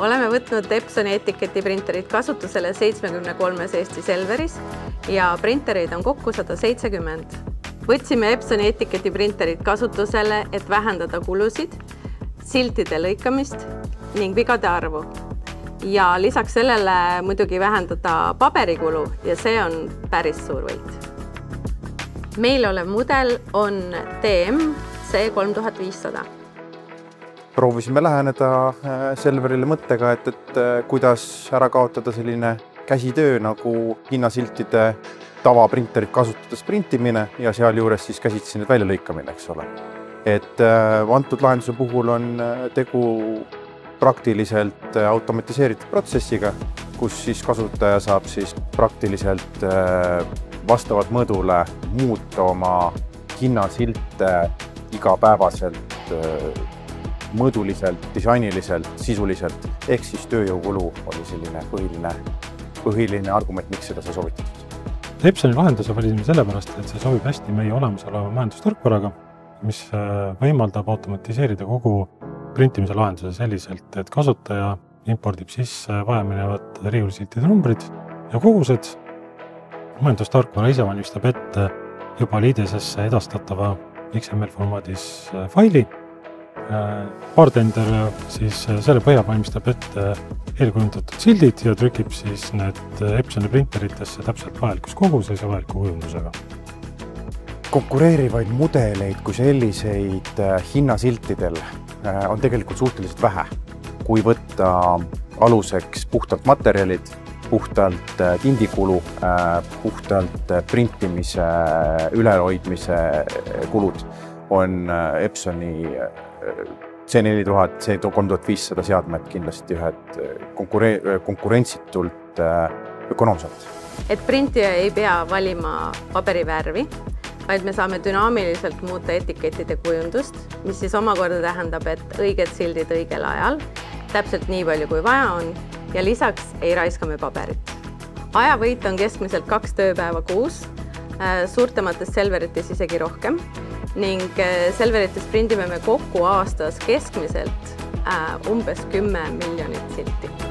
Oleme võtnud Epsoni etiketiprinterid kasutusele 73 Eesti Selveris ja printereid on kokku 170. Võtsime Epsoni etiketiprinterid kasutusele, et vähendada kulusid, siltide lõikamist ning vigade arvu. Ja lisaks sellele muidugi vähendada paberikulu ja see on päris suur võit. Meil olev mudel on TM C3500. Proovisime läheneda Selverile mõttega, et kuidas ära kaotada selline käsitöö nagu hinnasiltide tavaprinterit kasutades printimine ja sealjuures siis käsitsi need väljalõikamine, eks ole. Et antud lahenduse puhul on tegu praktiliselt automatiseeritud protsessiga, kus siis kasutaja saab siis praktiliselt vastavalt mõõdule muuta oma hinnasilte igapäevaselt mõõduliselt, disainiliselt, sisuliselt, ehk siis tööjõukulu oli selline põhiline argument, miks seda sai soovitatud. Epsoni lahenduse valisime sellepärast, et see sobib hästi meie olemasoleva majandustarkvaraga, mis võimaldab automatiseerida kogu printimise lahenduse selliselt, et kasutaja impordib sisse vajaminevad riiulisiltide numbrid ja kogused. Majandustarkvara ise valmistab ette juba liidesesse edastatava XML formaadis faili. Bartender siis selle põhjal valmistab ette eelkujundatud sildid ja trükib siis need Epsoni printeritesse täpselt vajalikus koguses ja vajaliku kujundusega. Konkureerivaid mudeleid kui selliseid hinnasiltidel on tegelikult suhteliselt vähe. Kui võtta aluseks puhtalt materjalid, puhtalt tindikulu, puhtalt printimise, ülehoidmise kulud, on Epsoni C4000, C3500 seadmed kindlasti ühed konkurentsitult ökonoomsed. Et printija ei pea valima paberivärvi, vaid me saame dünaamiliselt muuta etikettide kujundust, mis siis omakorda tähendab, et õiged sildid õigel ajal, täpselt nii palju kui vaja on ja lisaks ei raiskame paberit. Ajavõit on keskmiselt 2 tööpäeva kuus, suurtemates Selverites isegi rohkem ning Selverites prindime me kokku aastas keskmiselt umbes 10 miljonit silti.